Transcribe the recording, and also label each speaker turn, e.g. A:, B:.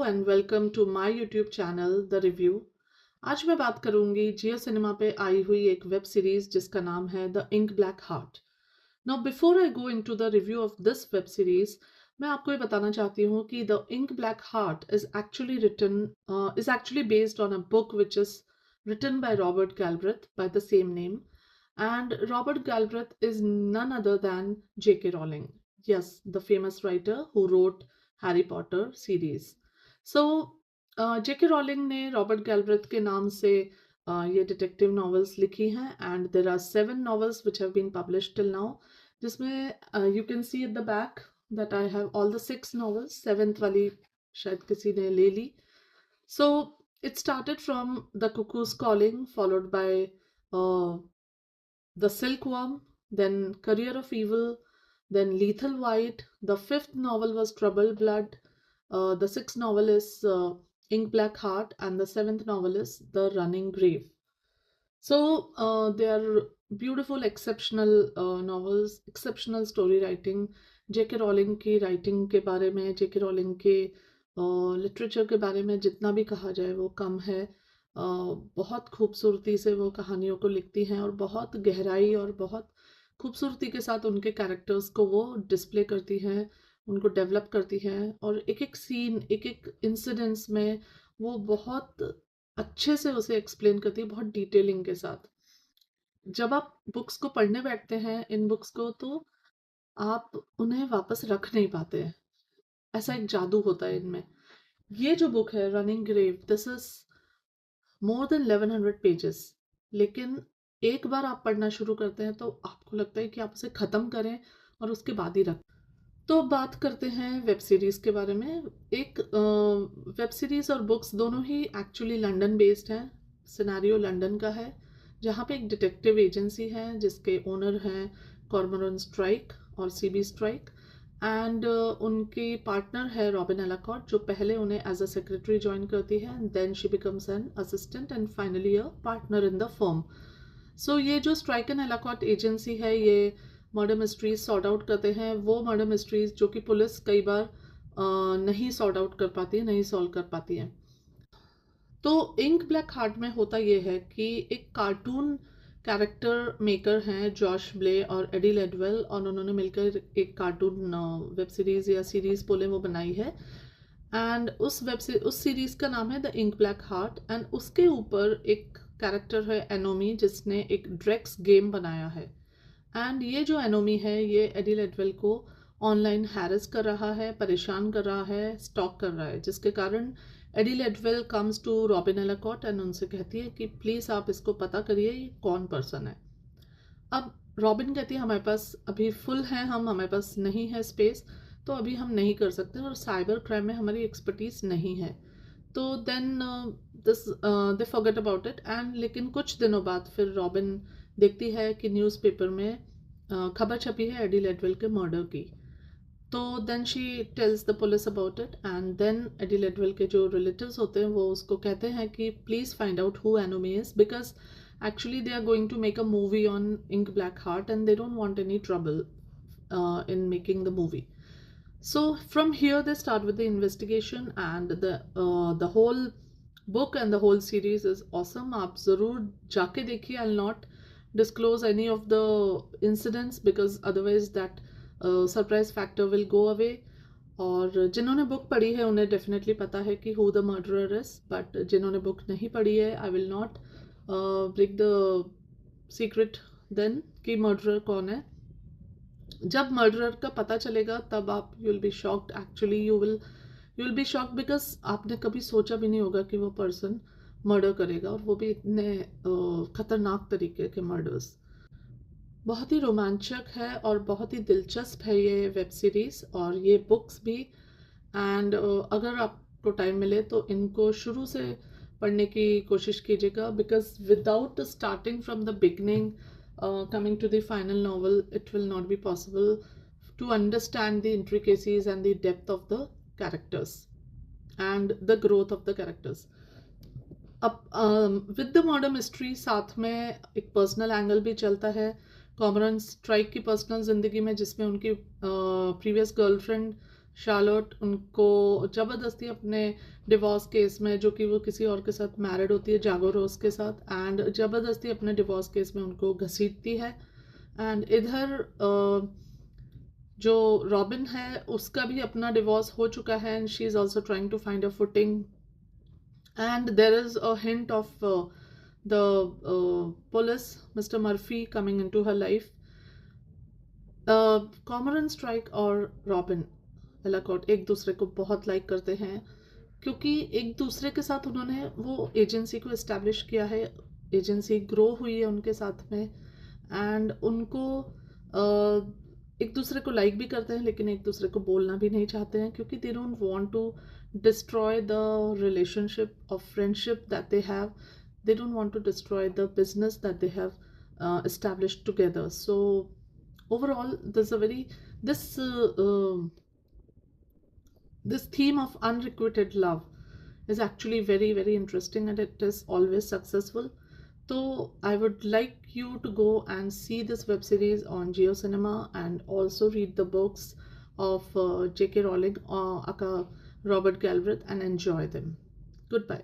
A: And welcome to my YouTube channel the review. आज मैं बात करूंगी जियो सिनेमा पे आई हुई एक वेब सीरीज जिसका नाम है the Ink Black Heart. Now before I go into the review of this web series, मैं आपको ये बताना चाहती हूँ कि the Ink Black Heart is actually based on a book which is written by Robert Galbraith by the same name, and Robert Galbraith is none other than J.K. Rowling. Yes, the famous writer who wrote Harry Potter series. So JK Rowling ने Robert Galbraith के नाम से ये detective novels लिखी हैं and there are 7 novels which have been published till now, जिसमें you can see at the back that I have all the 6 novels। 7th वाली शायद किसी ने ले ली। So it started from the cuckoo's calling followed by The Silkworm, then Career of Evil, then Lethal White. The 5th novel was Troubled Blood. The 6th novel is Ink Black Heart, and the 7th novel is The Running Grave. So they are beautiful, exceptional novels, exceptional story writing. JK rolling की writing के बारे में, जेके rolling के literature के बारे में जितना भी कहा जाए वो कम है। बहुत खूबसूरती से वो कहानियों को लिखती हैं और बहुत गहराई और बहुत खूबसूरती के साथ उनके कैरेक्टर्स को वो डिस्प्ले करती हैं, उनको डेवलप करती हैं, और एक एक सीन, एक एक इंसिडेंट्स में वो बहुत अच्छे से उसे एक्सप्लेन करती है, बहुत डिटेलिंग के साथ। जब आप बुक्स को पढ़ने बैठते हैं, इन बुक्स को, तो आप उन्हें वापस रख नहीं पाते हैं। ऐसा एक जादू होता है इनमें। ये जो बुक है Running Grave, this is more than 1100 pages, लेकिन एक बार आप पढ़ना शुरू करते हैं तो आपको लगता है कि आप उसे ख़त्म करें और उसके बाद ही रखें। तो बात करते हैं वेब सीरीज़ के बारे में। एक वेब सीरीज़ और बुक्स दोनों ही एक्चुअली लंदन बेस्ड हैं। सिनेरियो लंदन का है, जहाँ पे एक डिटेक्टिव एजेंसी है जिसके ओनर हैं कॉर्मोरन स्ट्राइक और सीबी स्ट्राइक, एंड उनकी पार्टनर है रॉबिन एलाकॉट, जो पहले उन्हें एज अ सेक्रेटरी ज्वाइन करती है, then she becomes an assistant and finally a partner in the firm. So ये जो स्ट्राइक एंड एलाकॉट एजेंसी है, ये मर्डर मिस्ट्रीज सॉर्ट आउट करते हैं, वो मर्डर मिस्ट्रीज जो कि पुलिस कई बार नहीं सॉर्ट आउट कर पाती है, नहीं सॉल्व कर पाती है। तो इंक ब्लैक हार्ट में होता ये है कि एक कार्टून कैरेक्टर मेकर हैं जॉश ब्ले और एडी लेडवेल, और उन्होंने मिलकर एक कार्टून वेब सीरीज या सीरीज बोले वो बनाई है, एंड उस सीरीज का नाम है the Ink Black Heart, and उसके ऊपर एक कैरेक्टर है एनोमी, जिसने एक ड्रेक्स गेम बनाया है। एंड ये जो एनोमी है, ये एडी लेडवेल को ऑनलाइन हैरेस कर रहा है, परेशान कर रहा है, स्टॉक कर रहा है, जिसके कारण Edie Ledwell comes to Robin Ellacott and उनसे कहती है कि प्लीज़ आप इसको पता करिए ये कौन पर्सन है। अब रॉबिन कहती है हमारे पास अभी फुल है, हमारे पास नहीं है स्पेस, तो अभी हम नहीं कर सकते और साइबर क्राइम में हमारी एक्सपर्टीज़ नहीं है। तो then this they forget about it, and लेकिन कुछ दिनों बाद फिर रॉबिन देखती है कि न्यूज़पेपर में खबर छपी है एडी लेडवेल के मर्डर की। तो then she tells the police about it, and then Edie Ledwell के जो रिलेटिव्स होते हैं वो उसको कहते हैं कि please find out who anomie is, because actually they are going to make a movie on Ink Black Heart and they don't want any trouble in making the movie. So from here they start with the investigation, and the whole book and the whole series is awesome. आप ज़रूर जाके देखिए। I'll not disclose any of the incidents because otherwise that surprise factor will go away. और जिन्होंने book पढ़ी है उन्हें definitely पता है कि who the murderer is, but जिन्होंने बुक नहीं पढ़ी है, I will not break the secret then कि मर्डरर कौन है। जब मर्डरर का पता चलेगा तब आप you will be shocked, actually you will be shocked, because आपने कभी सोचा भी नहीं होगा कि वो पर्सन मर्डर करेगा, और वो भी इतने खतरनाक तरीके के मर्डर्स। बहुत ही रोमांचक है और बहुत ही दिलचस्प है ये वेब सीरीज़ और ये बुक्स भी। एंड अगर आपको टाइम मिले तो इनको शुरू से पढ़ने की कोशिश कीजिएगा, because without starting from the beginning coming to the final novel, it will not be possible to understand the intricacies and the depth of the characters and the growth of the characters. अब with the murder mystery साथ में एक personal angle भी चलता है कॉमरन strike की personal ज़िंदगी में, जिसमें उनकी प्रीवियस गर्लफ्रेंड शार्लोट उनको ज़बरदस्ती अपने डिवोर्स केस में, जो कि वो किसी और के साथ मैरिड होती है, जागो रोज के साथ, एंड ज़बरदस्ती अपने डिवोर्स केस में उनको घसीटती है। एंड इधर जो रॉबिन है उसका भी अपना डिवोर्स हो चुका है, and she is also trying to find a footing, and there is a hint of the police, Mr. Murphy, coming into her life. Cormoran Strike और रॉबिन एलाकॉट एक दूसरे को बहुत लाइक करते हैं, क्योंकि एक दूसरे के साथ उन्होंने वो एजेंसी को इस्टेब्लिश किया है, एजेंसी ग्रो हुई है उनके साथ में, एंड उनको एक दूसरे को लाइक भी करते हैं, लेकिन एक दूसरे को बोलना भी नहीं चाहते हैं, क्योंकि they don't want to destroy the relationship of friendship that they have. They don't want to destroy the business that they have established together. So overall, there's a very this this theme of unrequited love is actually very very interesting, and it is always successful. So I would like you to go and see this web series on Geo Cinema, and also read the books of J.K. Rowling, aka Robert Galbraith, and enjoy them. Goodbye.